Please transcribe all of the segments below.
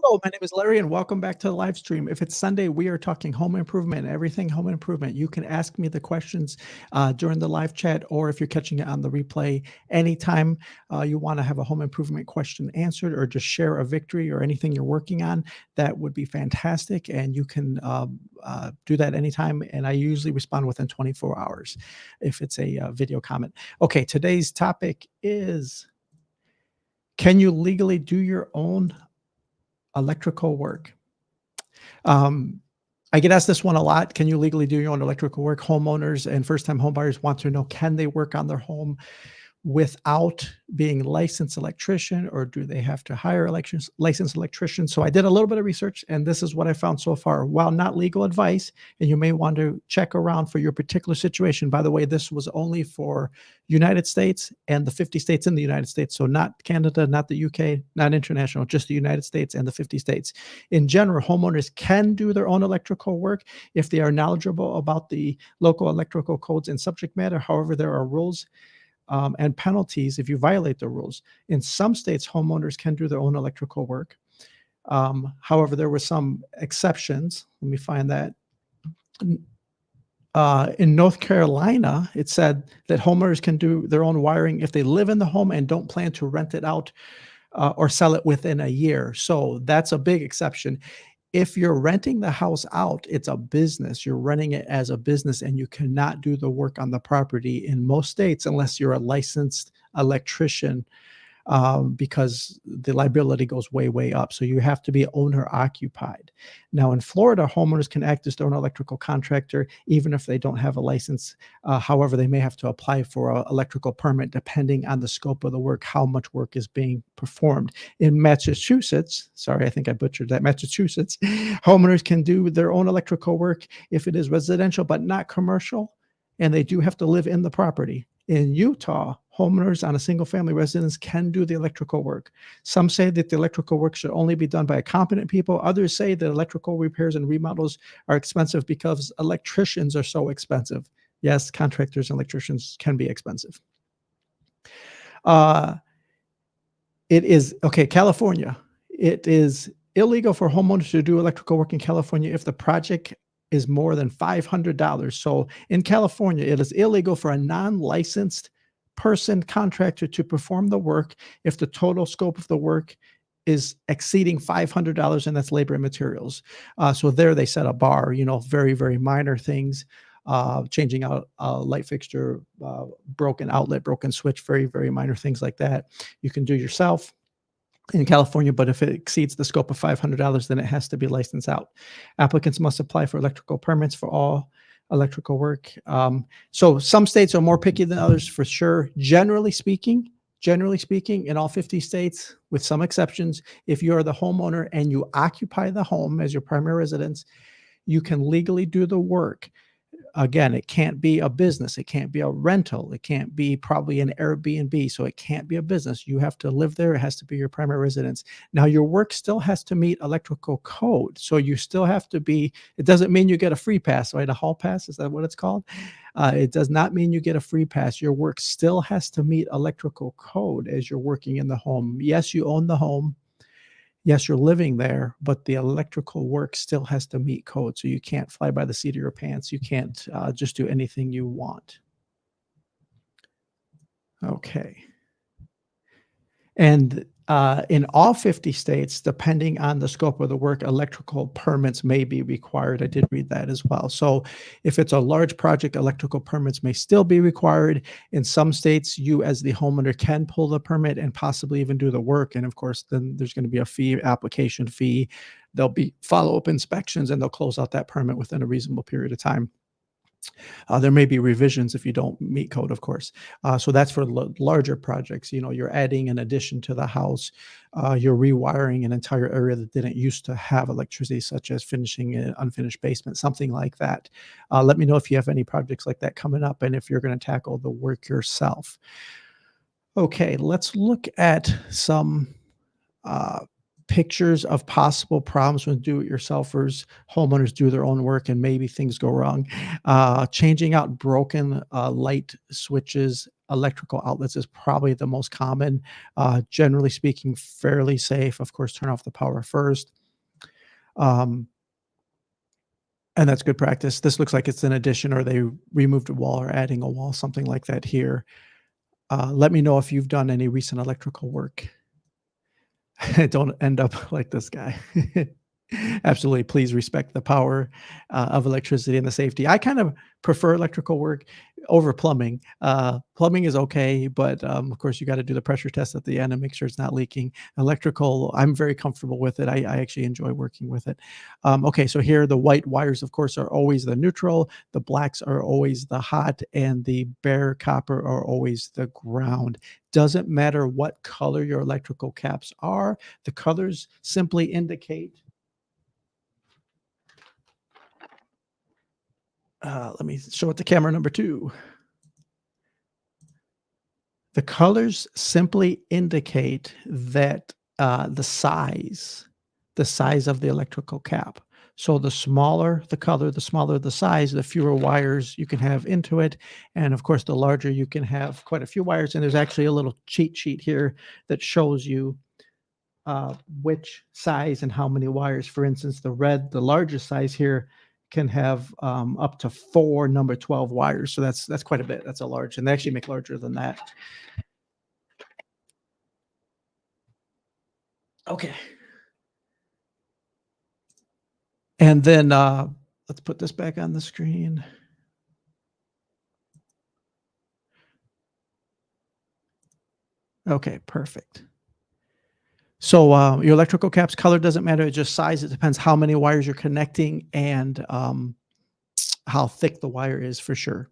Hello, my name is Larry, and welcome back to the live stream. If it's Sunday, we are talking home improvement, everything home improvement. You can ask me the questions during the live chat, or if you're catching it on the replay, anytime you want to have a home improvement question answered, or just share a victory or anything you're working on, that would be fantastic. And you can do that anytime. And I usually respond within 24 hours if it's a video comment. Okay, today's topic is, can you legally do your own electrical work? I get asked this one a lot. Can you legally do your own electrical work? Homeowners and first-time homebuyers want to know, can they work on their home without being licensed electrician, or do they have to hire licensed electrician? So I did a little bit of research, and this is what I found so far. While not legal advice, and you may want to check around for your particular situation. By the way, this was only for United States and the 50 states in the United States. So not Canada, not the UK, not international, just the United States and the 50 states. In general, homeowners can do their own electrical work if they are knowledgeable about the local electrical codes and subject matter. However, there are rules and penalties if you violate the rules. In some states, homeowners can do their own electrical work. However, there were some exceptions. Let me find that. In North Carolina, it said that homeowners can do their own wiring if they live in the home and don't plan to rent it out or sell it within a year. So that's a big exception. If you're renting the house out, it's a business. You're running it as a business, and you cannot do the work on the property in most states unless you're a licensed electrician, because the liability goes way, way up. So you have to be owner occupied. Now in Florida, homeowners can act as their own electrical contractor, even if they don't have a license. However, they may have to apply for an electrical permit depending on the scope of the work, how much work is being performed. In Massachusetts, sorry, I think I butchered that, Massachusetts, homeowners can do their own electrical work if it is residential, but not commercial, and they do have to live in the property. In Utah, homeowners on a single-family residence can do the electrical work. Some say that the electrical work should only be done by competent people. Others say that electrical repairs and remodels are expensive because electricians are so expensive. Yes, contractors and electricians can be expensive. It is, okay, California. It is illegal for homeowners to do electrical work in California if the project is more than $500. So in California, it is illegal for a non-licensed person contractor to perform the work if the total scope of the work is exceeding $500, and that's labor and materials. So there they set a bar, very, very minor things, changing out a light fixture, broken outlet, broken switch, very, very minor things like that. You can do yourself in California, but if it exceeds the scope of $500, then it has to be licensed out. Applicants must apply for electrical permits for all electrical work. So some states are more picky than others for sure. Generally speaking, in all 50 states, with some exceptions, if you're the homeowner and you occupy the home as your primary residence, you can legally do the work. Again, it can't be a business. It can't be a rental. It can't be probably an Airbnb. So it can't be a business. You have to live there. It has to be your primary residence. Now, your work still has to meet electrical code. So you still have to be, it doesn't mean you get a free pass, right? A hall pass, is that what it's called? It does not mean you get a free pass. Your work still has to meet electrical code as you're working in the home. Yes, you own the home. Yes, you're living there, but the electrical work still has to meet code. So you can't fly by the seat of your pants. You can't just do anything you want. Okay. And in all 50 states, depending on the scope of the work, electrical permits may be required. I did read that as well. So if it's a large project, electrical permits may still be required. In some states, you as the homeowner can pull the permit and possibly even do the work. And of course, then there's going to be a fee, application fee. There'll be follow-up inspections, and they'll close out that permit within a reasonable period of time. There may be revisions if you don't meet code, of course. So that's for larger projects. You're adding an addition to the house. You're rewiring an entire area that didn't used to have electricity, such as finishing an unfinished basement, something like that. Let me know if you have any projects like that coming up and if you're going to tackle the work yourself. Okay, let's look at some pictures of possible problems when do-it-yourselfers, homeowners do their own work, and maybe things go wrong. Changing out broken light switches, electrical outlets is probably the most common. Generally speaking, fairly safe. Of course, turn off the power first. Um, and that's good practice. This looks like it's an addition or they removed a wall or adding a wall, something like that here. Let me know if you've done any recent electrical work. Don't end up like this guy. Absolutely. Please respect the power of electricity and the safety. I kind of prefer electrical work over plumbing. Plumbing is okay, but of course, you got to do the pressure test at the end and make sure it's not leaking. Electrical, I'm very comfortable with it. I actually enjoy working with it. Okay, so here the white wires, of course, are always the neutral, the blacks are always the hot, and the bare copper are always the ground. Doesn't matter what color your electrical caps are, the colors simply indicate let me show it to camera number 2. The colors simply indicate that, the size of the electrical cap. So the smaller the color, the smaller the size, the fewer wires you can have into it, and of course, the larger you can have quite a few wires, and there's actually a little cheat sheet here that shows you which size and how many wires. For instance, the largest size here can have up to 4 number 12 wires. So that's quite a bit. That's a large, and they actually make larger than that. Okay. And then let's put this back on the screen. Okay, perfect. So your electrical caps color doesn't matter. It's just size. It depends how many wires you're connecting and how thick the wire is for sure.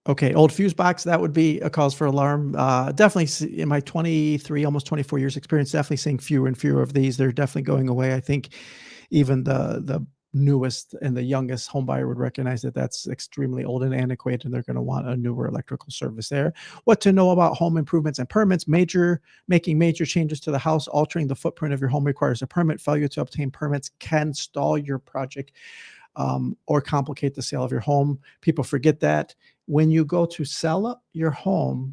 Okay, old fuse box, that would be a cause for alarm. Definitely in my 23, almost 24 years experience, definitely seeing fewer and fewer of these. They're definitely going away. I think even the newest and the youngest home buyer would recognize that that's extremely old and antiquated, and they're going to want a newer electrical service there. What to know about home improvements and permits? Making major changes to the house, altering the footprint of your home requires a permit. Failure to obtain permits can stall your project or complicate the sale of your home. People forget that when you go to sell your home,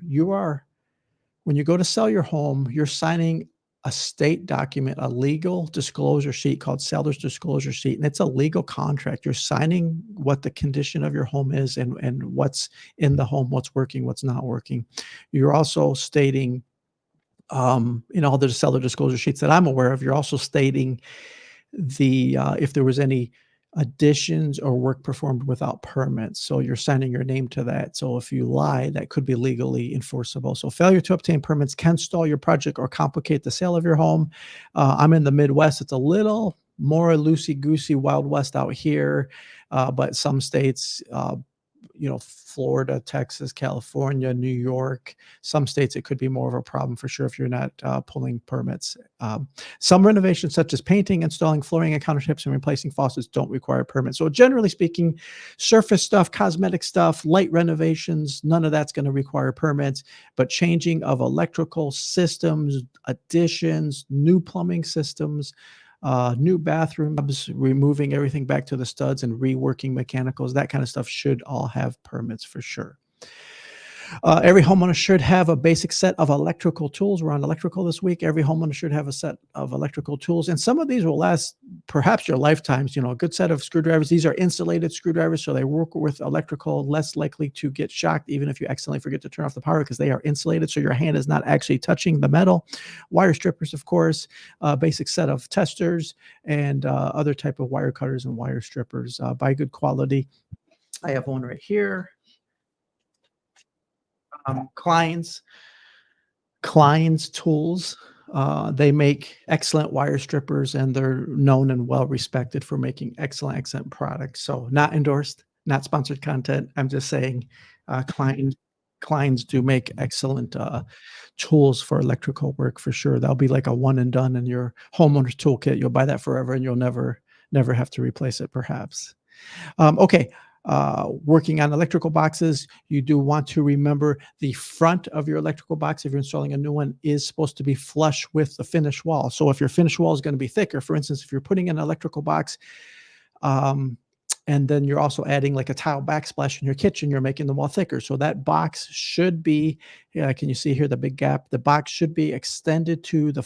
when you go to sell your home, you're signing a state document, a legal disclosure sheet called seller's disclosure sheet. And it's a legal contract. You're signing what the condition of your home is and what's in the home, what's working, what's not working. You're also stating, in all the seller disclosure sheets that I'm aware of, you're also stating if there was any additions or work performed without permits. So you're signing your name to that. So if you lie, that could be legally enforceable. So failure to obtain permits can stall your project or complicate the sale of your home. I'm in the Midwest. It's a little more loosey goosey, Wild West out here, but some states, Florida, Texas, California, New York, some states, it could be more of a problem for sure if you're not pulling permits. Some renovations, such as painting, installing flooring and countertops, and replacing faucets, don't require permits. So, generally speaking, surface stuff, cosmetic stuff, light renovations, none of that's going to require permits. But changing of electrical systems, additions, new plumbing systems, new bathrooms, removing everything back to the studs and reworking mechanicals, that kind of stuff should all have permits for sure. Every homeowner should have a basic set of electrical tools. We're on electrical this week. Every homeowner should have a set of electrical tools, and some of these will last perhaps your lifetimes. A good set of screwdrivers. These are insulated screwdrivers, so they work with electrical, less likely to get shocked, even if you accidentally forget to turn off the power because they are insulated, so your hand is not actually touching the metal. Wire strippers, of course, basic set of testers, and other type of wire cutters and wire strippers. Buy good quality. I have one right here. Klein's Tools. They make excellent wire strippers, and they're known and well respected for making excellent products. So, not endorsed, not sponsored content. I'm just saying, Klein's do make excellent tools for electrical work for sure. That'll be like a one and done in your homeowner's toolkit. You'll buy that forever, and you'll never have to replace it, perhaps. Okay. Working on electrical boxes, you do want to remember the front of your electrical box, if you're installing a new one, is supposed to be flush with the finished wall. So if your finished wall is going to be thicker, for instance, if you're putting in an electrical box, and then you're also adding like a tile backsplash in your kitchen, you're making the wall thicker. So that box should be, can you see here the big gap? The box should be extended to the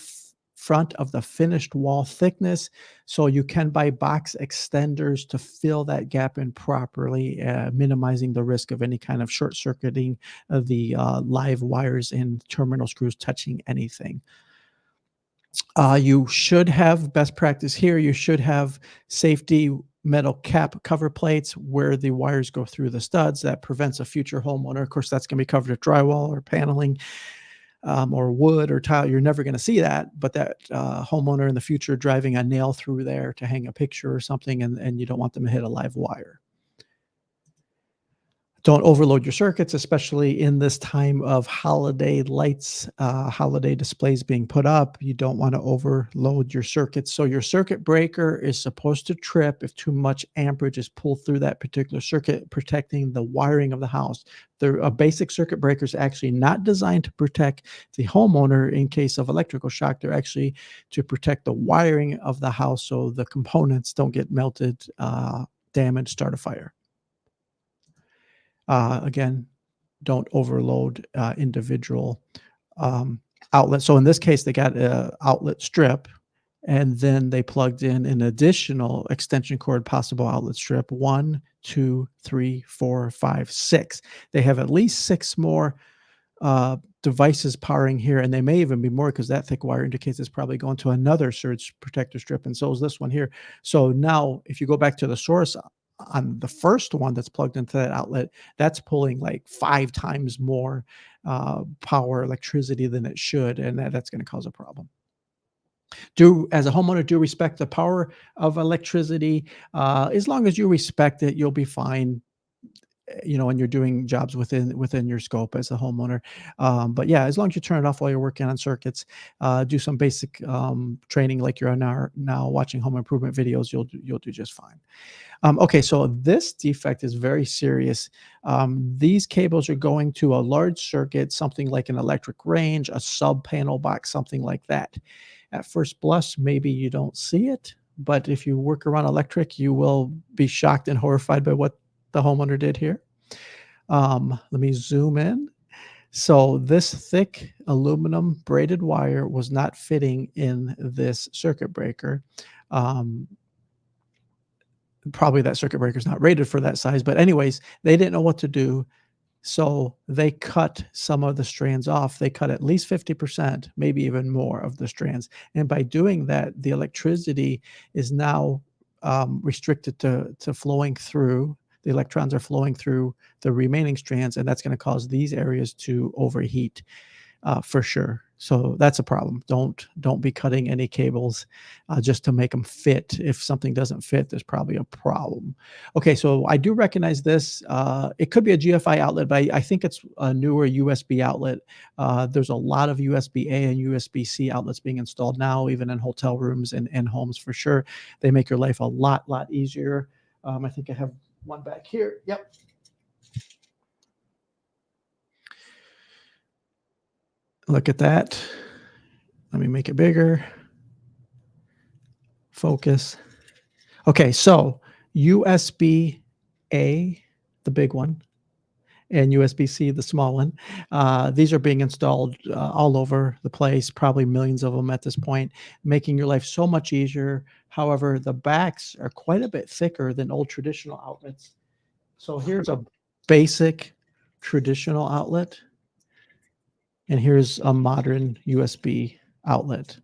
front of the finished wall thickness. So you can buy box extenders to fill that gap in properly, minimizing the risk of any kind of short circuiting of the live wires and terminal screws touching anything. You should have best practice here. You should have safety metal cap cover plates where the wires go through the studs. That prevents a future homeowner. Of course, that's going to be covered with drywall or paneling, or wood or tile. You're never going to see that, but that homeowner in the future driving a nail through there to hang a picture or something, and you don't want them to hit a live wire. Don't overload your circuits, especially in this time of holiday lights, holiday displays being put up. You don't want to overload your circuits. So your circuit breaker is supposed to trip if too much amperage is pulled through that particular circuit, protecting the wiring of the house. A basic circuit breaker is actually not designed to protect the homeowner in case of electrical shock. They're actually to protect the wiring of the house so the components don't get melted, damaged, start a fire. Again, don't overload individual outlets. So in this case, they got a outlet strip, and then they plugged in an additional extension cord possible outlet strip. 1, 2, 3, 4, 5, 6. They have at least 6 more devices powering here, and they may even be more because that thick wire indicates it's probably going to another surge protector strip, and so is this one here. So now if you go back to the source on the first one that's plugged into that outlet, that's pulling like 5 times more power electricity than it should, and that's going to cause a problem. As a homeowner, do respect the power of electricity. As long as you respect it, you'll be fine, and you're doing jobs within your scope as a homeowner. But yeah, as long as you turn it off while you're working on circuits, do some basic training like you're now watching home improvement videos, you'll do just fine. Okay, so this defect is very serious. These cables are going to a large circuit, something like an electric range, a sub panel box, something like that. At first blush, maybe you don't see it, but if you work around electric, you will be shocked and horrified by what the homeowner did here. Let me zoom in. So this thick aluminum braided wire was not fitting in this circuit breaker. Probably that circuit breaker is not rated for that size, but anyways, they didn't know what to do. So they cut some of the strands off. They cut at least 50%, maybe even more of the strands. And by doing that, the electricity is now restricted to flowing through. The electrons are flowing through the remaining strands, and that's going to cause these areas to overheat. For sure. So that's a problem. Don't be cutting any cables just to make them fit. If something doesn't fit, there's probably a problem. Okay, so I do recognize this. It could be a GFI outlet, but I think it's a newer USB outlet. There's a lot of USB-A and USB-C outlets being installed now, even in hotel rooms and homes for sure. They make your life a lot easier. I think I have one back here. Yep. Look at that. Let me make it bigger. Focus. Okay, so USB-A, the big one, and USB-C, the small one. These are being installed all over the place, probably millions of them at this point, making your life so much easier. However, the backs are quite a bit thicker than old traditional outlets. So here's a basic traditional outlet, and here's a modern USB outlet.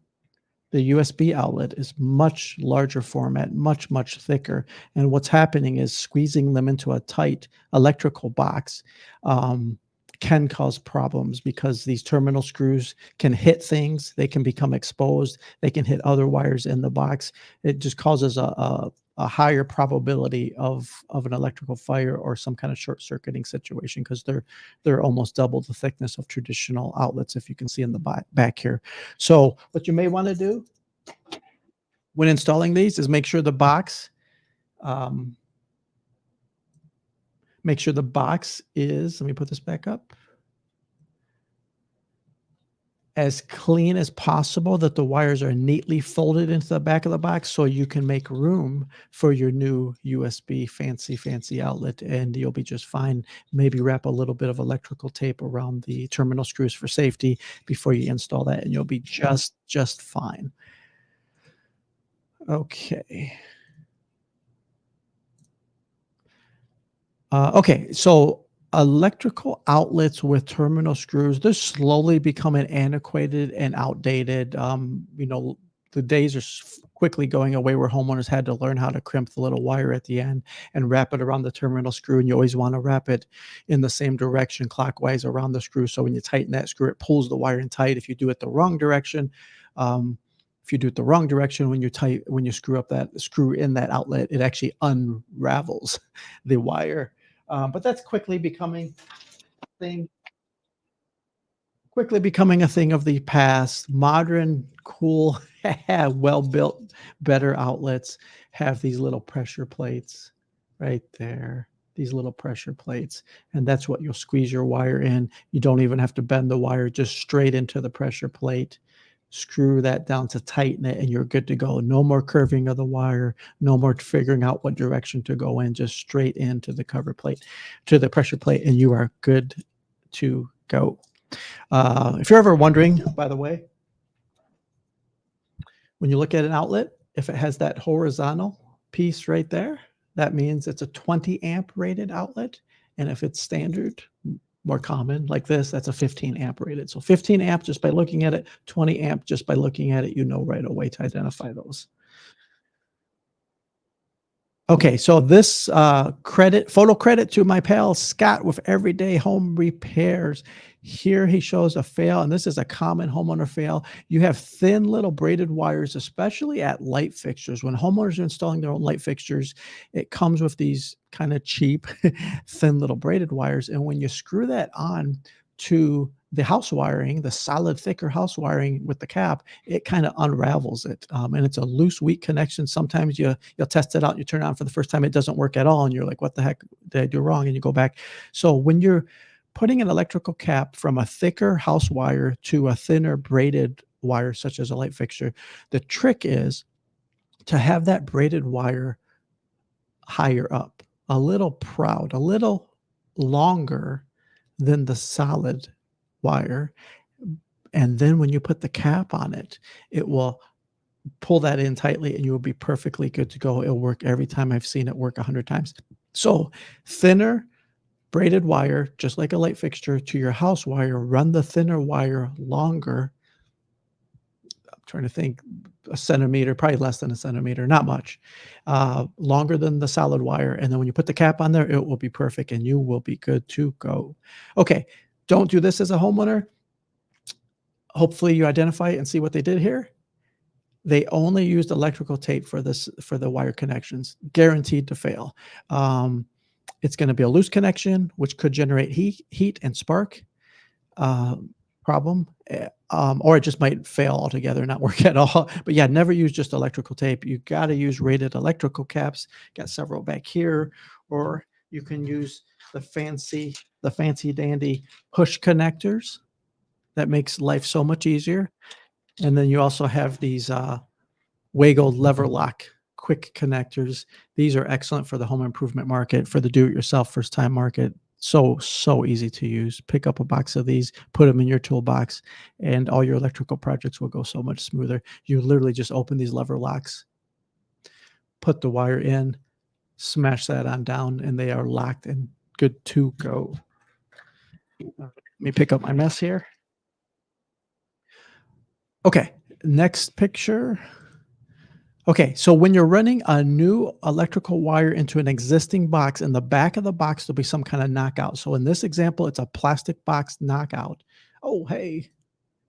The USB outlet is much larger format, much thicker. And what's happening is squeezing them into a tight electrical box can cause problems because these terminal screws can hit things. They can become exposed. They can hit other wires in the box. It just causes a higher probability of an electrical fire or some kind of short circuiting situation because they're almost double the thickness of traditional outlets, if you can see in the back here. So what you may want to do when installing these is make sure the box is, let me put this back up. as clean as possible, that the wires are neatly folded into the back of the box so you can make room for your new USB fancy outlet, and you'll be just fine. Maybe wrap a little bit of electrical tape around the terminal screws for safety before you install that, and you'll be just fine. Okay. Okay, so electrical outlets with terminal screws, they're slowly becoming antiquated and outdated. The days are quickly going away where homeowners had to learn how to crimp the little wire at the end and wrap it around the terminal screw. And you always want to wrap it in the same direction, clockwise around the screw. So when you tighten that screw, it pulls the wire in tight. If you do it the wrong direction, um, if you do it the wrong direction when you screw up that screw in that outlet, it actually unravels the wire. But that's thing quickly becoming a thing of the past. Modern, cool, well-built, better outlets have these little pressure plates right there. These little pressure plates, and that's what you'll squeeze your wire in. You don't even have to bend the wire, just straight into the pressure plate. Screw that down to tighten it, and you're good to go. No more curving of the wire, no more figuring out what direction to go in, just straight into the cover plate, to the pressure plate, and you are good to go. If you're ever wondering, by the way, when you look at an outlet, if it has that horizontal piece right there, that means it's a 20 amp rated outlet. And if it's standard, more common like this, that's a 15 amp rated. So 15 amp just by looking at it, 20 amp just by looking at it, you know right away to identify those. Okay, so this photo credit to my pal Scott with Everyday Home Repairs. Here he shows a fail, and this is a common homeowner fail. You have thin little braided wires, especially at light fixtures. When homeowners are installing their own light fixtures, it comes with these kind of cheap, thin little braided wires. And when you screw that on to the house wiring, the solid, thicker house wiring with the cap, it kind of unravels it. And it's a loose, weak connection. Sometimes you'll test it out, you turn it on for the first time, it doesn't work at all, and you're like, "What the heck did I do wrong?" And you go back. So when you're putting an electrical cap from a thicker house wire to a thinner braided wire, such as a light fixture, the trick is to have that braided wire higher up, a little proud, a little longer than the solid wire. And then when you put the cap on it, it will pull that in tightly and you will be perfectly good to go. It'll work every time. I've seen it work 100 times. So thinner braided wire, just like a light fixture, to your house wire, run the thinner wire longer. I'm trying to think, a centimeter, probably less than a centimeter, not much, longer than the solid wire. And then when you put the cap on there, it will be perfect and you will be good to go. Okay, don't do this as a homeowner. Hopefully you identify it and see what they did here. They only used electrical tape for this, for the wire connections, guaranteed to fail. It's going to be a loose connection, which could generate heat and spark problem, or it just might fail altogether, not work at all. But yeah, never use just electrical tape. You got to use rated electrical caps. Got several back here, or you can use the fancy dandy push connectors. That makes life so much easier. And then you also have these Wago lever lock quick connectors. These are excellent for the home improvement market, for the do-it-yourself first-time market. So easy to use. Pick up a box of these, put them in your toolbox, and all your electrical projects will go so much smoother. You literally just open these lever locks, put the wire in, smash that on down, and they are locked and good to go. Let me pick up my mess here. Okay, next picture. Okay, so when you're running a new electrical wire into an existing box, in the back of the box, there'll be some kind of knockout. So in this example, it's a plastic box knockout. Oh, hey,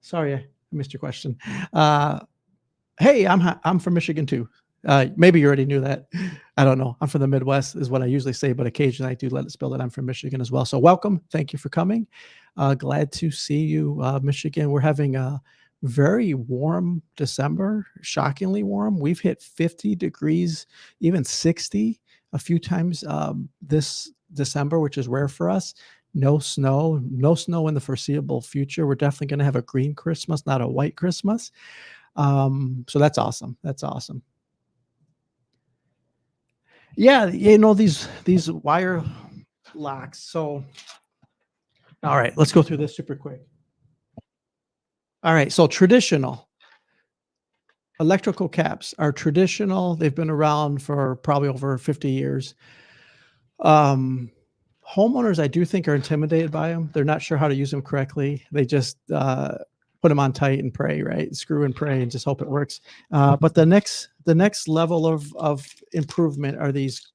sorry, I missed your question. Hey, I'm from Michigan too. Maybe you already knew that. I don't know. I'm from the Midwest is what I usually say, but occasionally I do let it spill that I'm from Michigan as well. So welcome. Thank you for coming. Glad to see you, Michigan. We're having a very warm December, shockingly warm. We've hit 50 degrees, even 60 a few times this December, which is rare for us. No snow in the foreseeable future. We're definitely gonna have a green Christmas, not a white Christmas. So that's awesome. That's awesome. Yeah, these wire locks. So, all right, let's go through this super quick. All right, so traditional electrical caps are traditional. They've been around for probably over 50 years. Um, Homeowners, I do think, are intimidated by them. They're not sure how to use them correctly. They just put them on tight and pray, right? Screw and pray and just hope it works. But the next level of improvement are these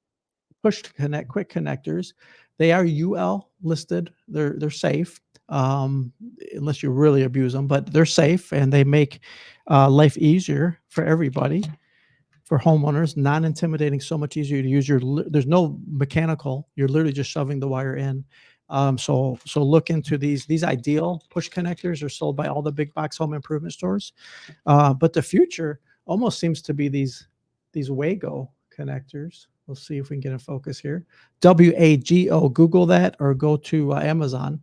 push to connect quick connectors. They are UL listed. They're safe, um, unless you really abuse them, but they're safe and they make life easier for everybody. For homeowners, non-intimidating, so much easier to use. There's no mechanical. You're literally just shoving the wire in. So look into these ideal push connectors are sold by all the big box home improvement stores. But the future almost seems to be these Wago connectors. We'll see if we can get a focus here. WAGO. Google that or go to Amazon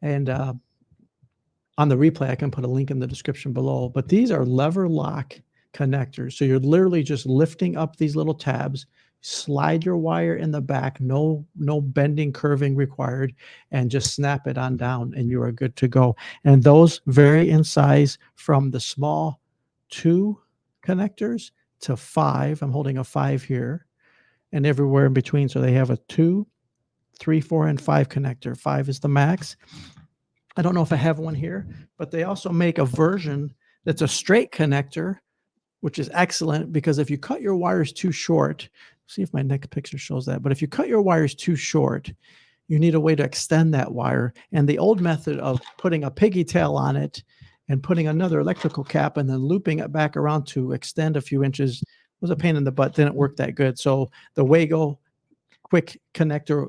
and on the replay, I can put a link in the description below. But these are lever lock connectors. So you're literally just lifting up these little tabs, slide your wire in the back, no bending, curving required, and just snap it on down, and you are good to go. And those vary in size from the small 2 connectors to 5. I'm holding a 5 here, and everywhere in between. So they have a 2, 3, 4, and 5 connector. 5 is the max. I don't know if I have one here, but they also make a version that's a straight connector, which is excellent because if you cut your wires too short, see if my next picture shows that, but if you cut your wires too short, you need a way to extend that wire. And the old method of putting a piggy tail on it and putting another electrical cap and then looping it back around to extend a few inches was a pain in the butt. Didn't work that good. So the Wago quick connector,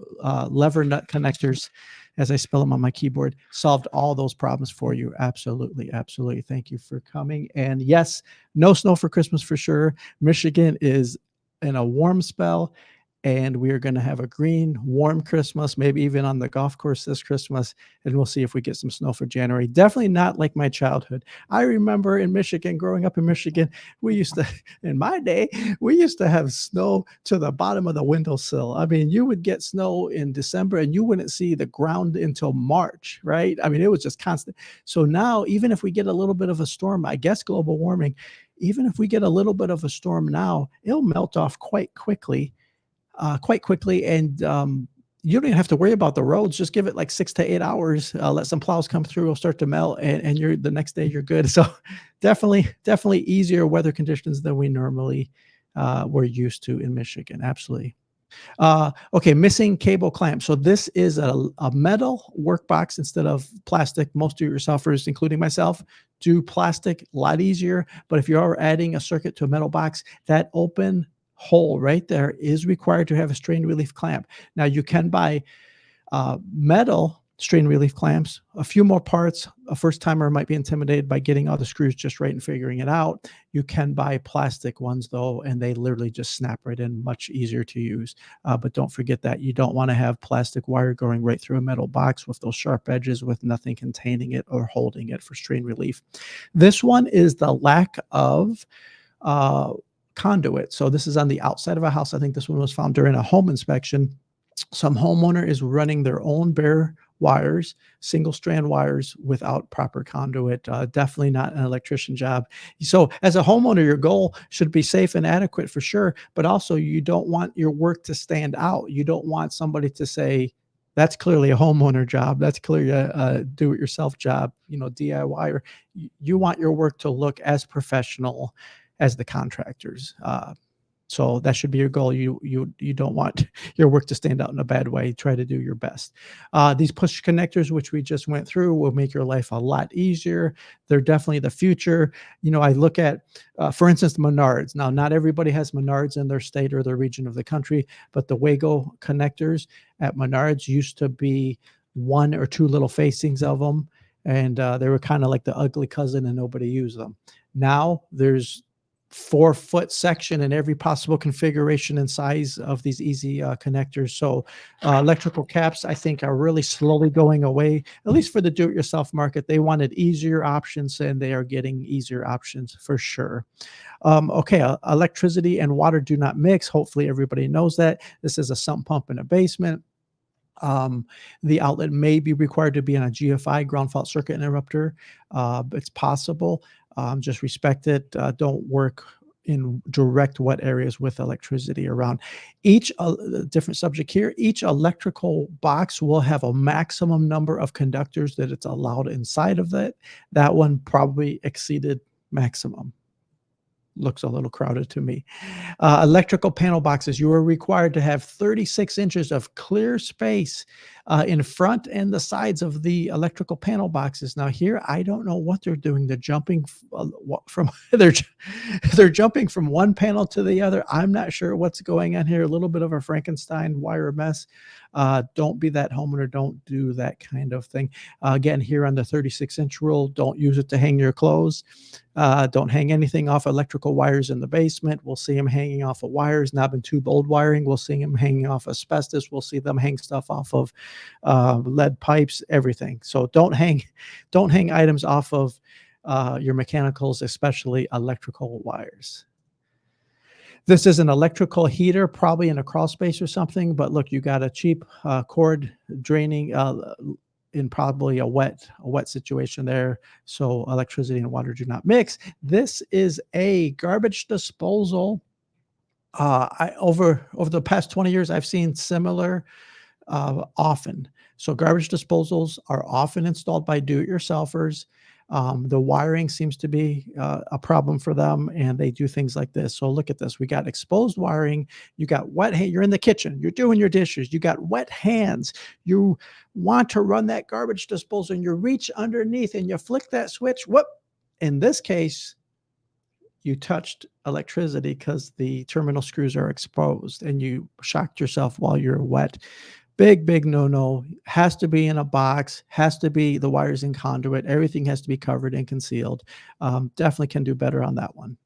lever nut connectors, as I spell them on my keyboard, solved all those problems for you. Absolutely. Absolutely. Thank you for coming. And yes, no snow for Christmas for sure. Michigan is in a warm spell, and we are going to have a green, warm Christmas, maybe even on the golf course this Christmas. And we'll see if we get some snow for January. Definitely not like my childhood. I remember in Michigan, growing up in Michigan, we used to, in my day, we used to have snow to the bottom of the windowsill. I mean, you would get snow in December and you wouldn't see the ground until March, right? I mean, it was just constant. So now, even if we get a little bit of a storm, I guess global warming, even if we get a little bit of a storm now, it'll melt off quite quickly. And you don't even have to worry about the roads. Just give it like 6 to 8 hours. Let some plows come through. It'll start to melt, and you're the next day you're good. So definitely easier weather conditions than we normally were used to in Michigan. Absolutely. Okay, missing cable clamp. So this is a metal work box instead of plastic. Most do-it-yourselfers, including myself, do plastic a lot easier. But if you are adding a circuit to a metal box, that open hole right there is required to have a strain relief clamp. Now you can buy metal strain relief clamps, a few more parts. A first timer might be intimidated by getting all the screws just right and figuring it out. You can buy plastic ones though, and they literally just snap right in, much easier to use. But don't forget that you don't want to have plastic wire going right through a metal box with those sharp edges with nothing containing it or holding it for strain relief. This one is the lack of conduit. So this is on the outside of a house. I think this one was found during a home inspection. Some homeowner is running their own bare wires, single strand wires without proper conduit. Definitely not an electrician job. So as a homeowner, your goal should be safe and adequate for sure, but also you don't want your work to stand out. You don't want somebody to say, that's clearly a homeowner job. That's clearly a do-it-yourself job, DIY. Or you want your work to look as professional as the contractors. So that should be your goal. You don't want your work to stand out in a bad way. Try to do your best. These push connectors, which we just went through, will make your life a lot easier. They're definitely the future. I look at, for instance, Menards. Now, not everybody has Menards in their state or their region of the country, but the Wago connectors at Menards used to be 1 or 2 little facings of them, and they were kind of like the ugly cousin, and nobody used them. Now there's 4-foot section in every possible configuration and size of these easy connectors. So electrical caps, I think, are really slowly going away, at least for the do-it-yourself market. They wanted easier options, and they are getting easier options for sure. Okay, electricity and water do not mix. Hopefully everybody knows that. This is a sump pump in a basement. Um, the outlet may be required to be on a GFI, ground fault circuit interrupter. But it's possible. Just respect it. Don't work in direct wet areas with electricity around. Each different subject here. Each electrical box will have a maximum number of conductors that it's allowed inside of it. That one probably exceeded maximum. Looks a little crowded to me. Electrical panel boxes, you are required to have 36 inches of clear space in front and the sides of the electrical panel boxes. Now here, I don't know what they're doing. They're jumping from they're jumping from one panel to the other. I'm not sure what's going on here. A little bit of a Frankenstein wire mess. Don't be that homeowner. Don't do that kind of thing. Again, here on the 36-inch rule, don't use it to hang your clothes. Don't hang anything off electrical wires in the basement. We'll see them hanging off of wires, knob and tube old wiring. We'll see them hanging off asbestos. We'll see them hang stuff off of lead pipes, everything. So don't hang items off of your mechanicals, especially electrical wires. This is an electrical heater, probably in a crawl space or something, but look, you got a cheap cord draining in probably a wet situation there. So electricity and water do not mix. This is a garbage disposal. Over the past 20 years, I've seen similar often. So garbage disposals are often installed by do-it-yourselfers. The wiring seems to be a problem for them, and they do things like this. So look at this. We got exposed wiring. You got wet hands. You're in the kitchen. You're doing your dishes. You got wet hands. You want to run that garbage disposal, and you reach underneath and you flick that switch. Whoop. In this case, you touched electricity because the terminal screws are exposed, and you shocked yourself while you're wet. Big no-no. Has to be in a box, has to be the wires in conduit. Everything has to be covered and concealed. Definitely can do better on that one.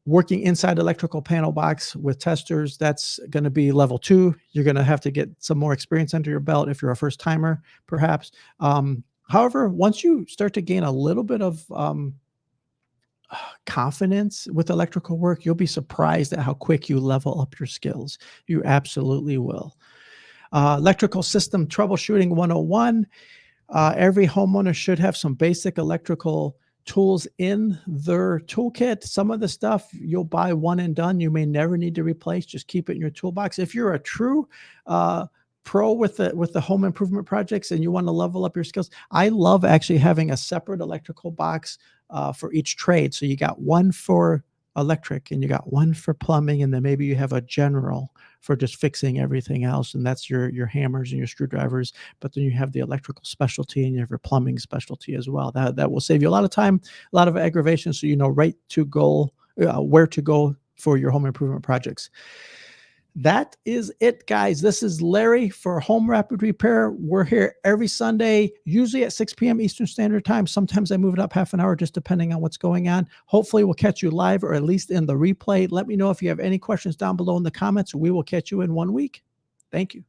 Working inside electrical panel box with testers, that's going to be level 2. You're going to have to get some more experience under your belt if you're a first timer, perhaps. However, once you start to gain a little bit of confidence with electrical work, you'll be surprised at how quick you level up your skills. You absolutely will. Electrical system troubleshooting 101. Every homeowner should have some basic electrical tools in their toolkit. Some of the stuff you'll buy one and done. You may never need to replace. Just keep it in your toolbox. If you're a true pro with the home improvement projects and you want to level up your skills, I love actually having a separate electrical box for each trade. So you got one for electric and you got one for plumbing, and then maybe you have a general for just fixing everything else, and that's your hammers and your screwdrivers. But then you have the electrical specialty and you have your plumbing specialty as well. That will save you a lot of time, a lot of aggravation, so you know right to go where to go for your home improvement projects. That is it, guys. This is Larry for Home Rapid Repair. We're here every Sunday, usually at 6 p.m. Eastern Standard Time. Sometimes I move it up half an hour, just depending on what's going on. Hopefully, we'll catch you live or at least in the replay. Let me know if you have any questions down below in the comments. We will catch you in 1 week. Thank you.